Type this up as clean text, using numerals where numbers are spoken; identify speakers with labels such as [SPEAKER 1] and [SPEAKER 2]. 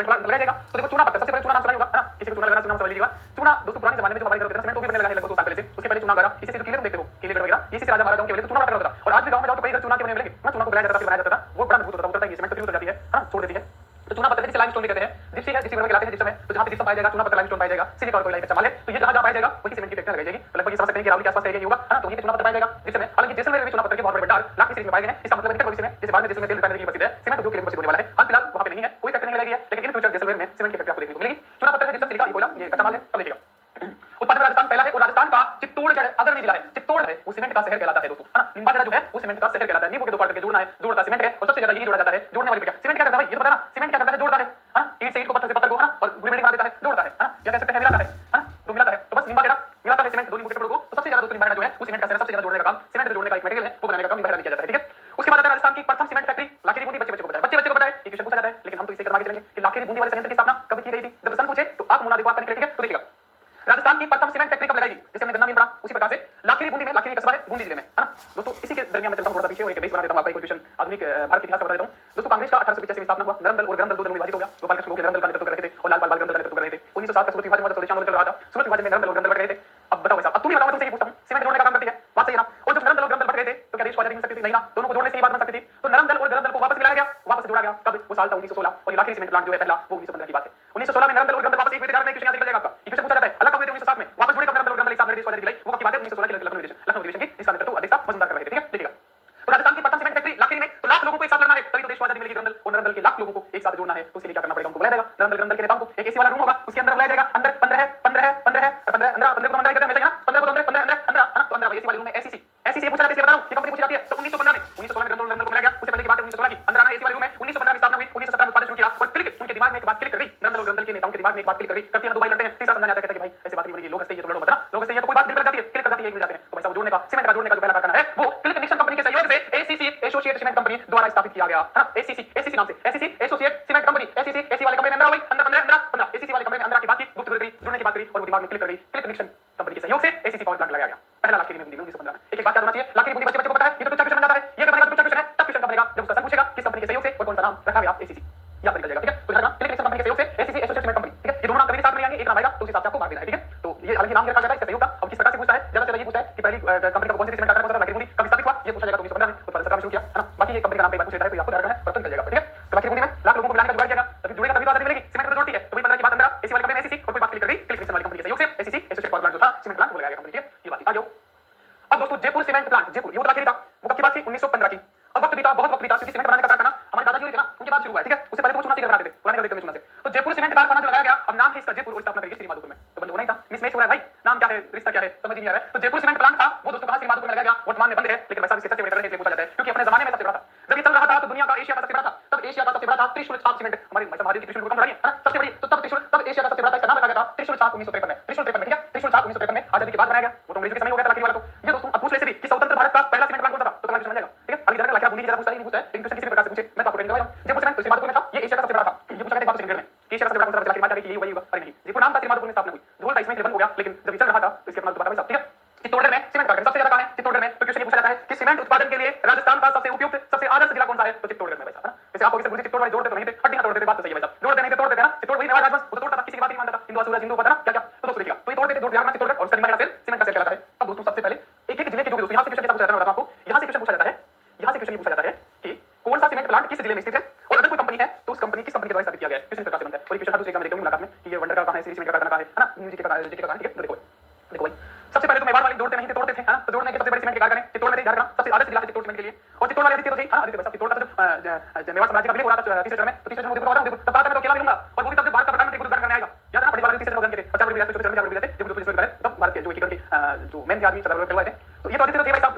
[SPEAKER 1] Cement लगाया जाएगा। तो देखो चूना पत्थर, सबसे पहले चूना नाम सुना होगा, है ना? किसी को चूना लगाना, चूना समझ लीजिएगा। चूना दोस्तों पुराने जमाने में जो हमारे घर होते थे सीमेंट वो भी बनने लगा है लगभग 2 साल पहले से। उसके पहले चूना वगैरह इसी से जो किले देखते हो, किले वगैरह इसी से राजा महाराजाओं के पहले तो चूना पत्थर होता था। और आज भी गांव में जाओ तो कई घर चूना के बने मिलेंगे ना, चूना को बनाया जाता था, बनाया जाता था, वो बड़ा मजबूत होता है, उतरता है, सीमेंट तो हो जाती है ना, छोड़ देती है। तो चूना पत्थर जिसे लाइमस्टोन भी कहते हैं, जिप्सी है, जिप्सी वगैरह कहलाते हैं जिस समय, तो जहां पे जिप्सम पाया जाएगा चूना पत्थर लाइमस्टोन पाया जाएगा, सिलिका और कोयला कच्चा माल है, तो ये जहां पाया जाएगा वही सीमेंट की फैक्ट्री लगाई जाएगी। तो लगभग ये समझ सकते हैं कि रावली के आसपास एरिया होगा, है ना? तो ये चूना पत्थर पाया जाएगा जिसमें, हालांकि जैसलमेर में चूना पत्थर के बहुत बड़े भंडार लाख की सीरीज में पाए गए हैं। इसका मतलब है भविष्य में जैसे बाद में जैसलमेर तेल रिफाइनरी की प्रसिद्ध है, सीमेंट उद्योग के लिए प्रसिद्ध होने वाला है। हाल फिलहाल वहां पे नहीं है, कोई फैक्ट्री नहीं लगाई है, लेकिन इन फ्यूचर जैसलमेर में सीमेंट की फैक्ट्री आपको देखने को मिलेगी। चूना पत्थर है, जिप्सम, सिलिका, कोयला, ये कच्चा माल है, अब देखिएगा। उत्पादन में राजस्थान पहला है और राजस्थान का चित्तौड़गढ़ अग्रणी जिला है। चित्तौड़ है वो सीमेंट का शहर कहलाता है दोस्तों, है ना? निम्बागढ़ जो है वो सीमेंट का शहर कहलाता है। नींबू के दो पार्ट करके जोड़ना है, जोड़ता सीमेंट है और सबसे ज्यादा यही जोड़ा जाता है जोड़ने वाली प्रक्रिया। सीमेंट क्या करता है भाई, ये तो पता ना, सीमेंट क्या करता है, जोड़ता है ना? ईंट से ईंट को, पत्थर से पत्थर को, है ना? और ग्रेनाइट बना देता है, जोड़ता है ना? या कह सकते हैं मिलाता है ना? तो मिलाता है, तो बस निम्बागढ़ मिलाता है सीमेंट दो नींबू के टुकड़ों को। तो सबसे ज्यादा दोस्तों निम्बागढ़ जो है वो सीमेंट का शहर, सबसे ज्यादा जोड़ने का काम, सीमेंट से जोड़ने का एक मटेरियल है, वो बनाने का काम निम्बागढ़ में किया जाता है, ठीक है? उसके बाद आता है राजस्थान की प्रथम सीमेंट फैक्ट्री लाखेरी बूंदी। बच्चे बच्चे को पता है, ये क्वेश्चन पूछा जाता है, लेकिन हम तो इससे आगे चलेंगे कि लाखेरी बूंदी वाले संयंत्र की स्थापना कब की गई थी। जब प्रश्न पूछे तो आप मुनादी बात करने के लिए, ठीक है? तो देखिएगा राजस्थान की प्रथम सीमेंट फैक्ट्री कब लगाई गई, जैसे हमने गन्ना में पढ़ा उसी प्रकार से लाखेरी बूंदी में, लाखेरी कस्बा है बूंदी जिले में, है ना दोस्तों? इसी के दरमियान मैं चलता हूं थोड़ा पीछे और एक बेस बना देता हूं आपका, एक क्वेश्चन आधुनिक भारत के इतिहास का बता देता हूं दोस्तों। कांग्रेस का 1885 में स्थापना हुआ। नरम दल और गरम दल दो दलों में विभाजित हो गया। गोपाल कृष्ण गोखले नरम दल का नेतृत्व कर रहे थे और लाल बाल गरम दल का नेतृत्व कर रहे थे। 1907 का सूरत विभाजन हुआ, स्वदेशी आंदोलन चल रहा था। सूरत विभाजन में नरम दल और गरम दल बट गए थे। अब बताओ साहब, अब तुम ही बताओ, मैं तुमसे ये पूछता हूं, सीमेंट जोड़ने का काम करती है, बात सही है ना? और जब नरम दल और गरम दल बट गए थे तो क्या देश को आजादी मिल सकती थी? नहीं ना, दोनों को जोड़ने से ही बात बन सकती थी। तो नरम दल और गरम दल को वापस मिलाया गया, वापस जोड़ा गया। कब? वो साल था 1916 और ये लाखेरी सीमेंट प्लांट जो है पहला वो 1915 की बात है। 1916 में नरम दल और गरम दल वापस एक वेट में क्वेश्चन यहां से निकल जाएगा आपका। ये क्वेश्चन पूछा जाता है, अलग कब हुए थे 1907 में, वापस जुड़े कब नरम दल और गरम दल एक साथ देश को आजादी दिलाई, वो की बात है 1916 के लखनऊ अधिवेशन की, इसका नेतृत्व अध्यक्षता मजूमदार कर रहे थे, ठीक है? देखिएगा तो राजस्थान की प्रथम सीमेंट फैक्ट्री लाखेरी में, तो लाख लोगों को एक साथ लड़ना है तभी तो देश को आजादी मिलेगी। गरम दल और नरम दल के लाख लोगों को एक साथ जोड़ना है, तो उसके लिए क्या करना पड़ेगा, हमको बुलाया जाएगा नरम दल गरम दल के नेताओं को। एक एसी वाला रूम होगा, उसके अंदर बुलाया जाएगा, अंदर 15 15 15 15 15 को मंडल कहते हैं हमेशा, 15 को 15 15 15 तो अंदर एसी वाले रूम में एसीसी एसीसी पूछा जाता है, बता रहा हूं ये कंपनी पूछी जाती है। तो 1915 में गरम दल को बुलाया गया, उससे पहले की बात है 1916 की। अंदर आना एसी वाले रूम में 1915 में स्थापना हुई, 1917 में उत्पादन शुरू किया और क्लिक उनके दिमाग में एक बात क्लिक कर गई, नरम दल और गरम दल के नेताओं के दिमाग में एक बात क्लिक कर गई। करती है दो भाई लड़ते हैं, तीसरा समझा जाता है कि भाई ऐसी बात नहीं बनेगी, लोग हंसते हैं, ये तो लड़ो मत ना, लोग हंसते हैं, ये तो कोई बात दिल कर जाती है, क्लिक कर जाती है, एक मिल जाते हैं। तो भाई साहब जोड़ने का, सीमेंट का जोड़ने का जो पहला कारखाना है वो क्लिक निक्सन कंपनी के सहयोग से एसीसी एसोसिएट सीमेंट कंपनी द्वारा स्थापित किया गया, है ना? एसीसी नाम से, ACC associate cement company, ACC AC वाले कंपनी में अंदर आ गई, अंदर 15 एसीसी वाले कंपनी में अंदर की बात की, गुप्त करी, जुड़ने की बात करी और वो दिमाग में क्लिक कर गई। क्लिक निक्सन कंपनी के सहयोग से एसीसी पावर प्लांट लगाया गया, पहला लाखेरी में बूंदी में 1915 में। एक बात याद होना चाहिए, लाखेरी बूंदी बच्चे बच्चे को पता है, ये तो तुच्छ क्वेश्चन बन जाता है, ये बनेगा तो तुच्छ क्वेश्चन है, तब क्वेश्चन बनेगा जब उसका सर पूछेगा किस कंपनी के सहयोग से और कौन सा नाम रखा गया, एसीसी याद निकल जाएगा, ठीक है? तो ध्यान रखना, क्लिक निक्सन कंपनी के सहयोग से एसीसी एसोसिएट सीमेंट कंपनी, ठीक है? ये दोनों नाम कभी साथ में आएंगे, एक नाम आएगा तो उस हिसाब से आपको मार्क देना है, ठीक है? तो ये हालांकि नाम रखा जाता है इसका सहयोग का। अब किस प्रकार से पूछता है, ज्यादा से ज्यादा ये पूछता है कि पहली कंपनी का कौन सी सीमेंट कारखाना था, लाखेरी बूंदी कब स्थापित हुआ, ये पूछा जाएगा तो 1915 में, उत्पादन 17 में शुरू किया, है ना? बाकी ये कंपनी का नाम पे एक बार पूछ लेता है तो आपको ध्यान रखना है, पता निकल जाएगा, ठीक है? तो लाखेरी बूंदी में लाख लोगों को मिलाने का जुगाड़ किया, तभी जुड़ेगा तभी तो आजादी मिलेगी, सीमेंट में जोड़ती है। तो वही 15 की बात अंदर एसी वाली कंपनी में एसीसी और कोई बात क्लिक कर गई, क्लिक निक्सन वाली कंपनी के सहयोग से एसीसी एसोसिएट पावर प्लांट जो था सीमेंट प्लांट वो लगाया गया कंपनी, ठीक है? ये बात आ जाओ। अब दोस्तों जयपुर सीमेंट प्लांट, जयपुर ये लाखेरी था, वो कब की बात थी 1915 की। अब वक्त बीता, बहुत वक्त बीता, क्योंकि सीमेंट बनाने का कारखाना हमारे दादाजी थे ना, उनके बाद शुरू हुआ है, ठीक है? उससे पहले तो चूना से बनाते थे, पुराने देखते चूना से। तो जयपुर सीमेंट कारखाना जो लगाया गया, अब नाम है इसका जयपुर और स्थापना करी श्री माधोपुर में, तो बंद होना ही था, मिसमैच हो रहा है भाई, नाम क्या है रिश्ता क्या है समझ नहीं आ रहा है। तो जयपुर सीमेंट प्लांट था वो दोस्तों कहां श्री माधोपुर में लगाया गया, वर्तमान में बंद है, लेकिन वैसा इसके सबसे बड़े इसलिए पूछा जाता है क्योंकि अपने जमाने में सबसे बड़ा था। जब ये चल रहा था तो दुनिया का एशिया का सबसे बड़ा था, तब एशिया का सबसे बड़ा था त्रिशूल छाप सीमेंट, हमारे महादेव की त्रिशूल को कम लड़ाई है सबसे बड़ी, तो तब त्रिशूल, तब एशिया का सबसे बड़ा था, इसका नाम रखा गया था त्रिशूल छाप 1953 में, त्रिशूल 53 में, ठीक है? त्रिशूल छाप 1953 में आजादी के बाद बनाया गया, वो तो अंग्रेजी के समय हो गया था लाखेरी वाला। तो ये दोस्तों अब पूछ ले से भी कि स्वतंत्र भारत का पहला सीमेंट प्लांट कौन सा था, तो तुम्हारा क्वेश्चन बन जाएगा, ठीक है? अभी जरा लाखेरी बूंदी की जरा पूछता नहीं पूछता है, लेकिन क्वेश्चन किसी भी प्रकार से पूछे मैं तो आपको ट्रेनिंग दे रहा हूं। जयपुर सीमेंट तो श्री माधोपुर में था, ये एशिया का सबसे बड़ा था, ये पूछा गया था बात सेकंड में, एशिया का सबसे बड़ा कौन सा था, लाखेरी बात आ गई कि यही वही होगा, अरे नहीं, जयपुर नाम था, श्री माधोपुर में स्थापना हुई, ढोल था इसमें बंद हो गया, लेकिन जब चल रहा था तो इसके अपना दोबारा भाई साहब, ठीक है? चित्तौड़गढ़ में सीमेंट कारखाना सबसे ज्यादा कहां है, चित्तौड़गढ़ में। तो क्वेश्चन ये पूछा जाता है कि सीमेंट उत्पादन के लिए राजस्थान का सबसे उपयुक्त सबसे आदर्श जिला कौन सा है, तो चित्तौड़गढ़ में भाई साहब, है ना? जैसे आप किसी चित्तौड़ वाले जोड़ते तो नहीं थे, हड्डियां तोड़ते थे, बात तो सही है भाई साहब, जोड़ते नहीं थे तोड़ते थे ना, चित्तौड़ वही नवाब राजवंश वो तो तोड़ता था, किसी की बात नहीं मानता था, हिंदू सूरज हिंदू पता ना क्या क्या, तो दोस्तों देखिएगा तो ये तोड़ते थे, जोड़ दिया चित्तौड़गढ़ और उसका निमाड़ सेल सीमेंट का सेल कहलाता है। अब दोस्तों सबसे पहले एक एक जिले के जो दोस्तों यहां से क्वेश्चन कैसा पूछा जाता है मैं आपको, यहां से क्वेश्चन पूछा जाता है, यहां से क्वेश्चन पूछा जाता है कि कौन सा सीमेंट प्लांट किस जिले में स्थित है और अगर कोई कंपनी है तो उस कंपनी किस कंपनी के द्वारा स्थापित किया गया है, किस प्रकार से बनता है। और ये क्वेश्चन हर दूसरे एग्जाम में देखते होंगे मुलाकात में कि ये वंडर का कहां है, सीमेंट का कारखाना कहां है ना, म्यूजिक का जीके का कहां है, ठीक है? तो देखो भाई सबसे पहले तो मेवाड़ वाले जोड़ते नहीं थे, तोड़ते थे, है ना? तो जोड़ने के सबसे बड़े सीमेंट के कारखाने चित्तौड़ में थे, ध्यान रखना सबसे आदर्श जिला चित्तौड़ सीमेंट के लिए। और चित्तौड़ वाले आदित्य तो थे, हां आदित्य भाई साहब, चित्तौड़ का जो मेवाड़ साम्राज्य का विलय हो रहा था तीसरे चरण में, तो तीसरे चरण में उदयपुर हो रहा है, तब बाद में तो अकेला मिलूंगा और वो भी तब जब भारत का प्रधानमंत्री गुरुद्वारा करने आएगा, याद है ना? बड़ी वाले तीसरे चरण के थे 50 बड़े विरासत छोटे चरण में 50 विरासत जब उदयपुर करे तब भारत के जो एकीकरण के जो मेन आदमी चला हुए थे, तो ये तो आदित्य तो थे भाई साहब।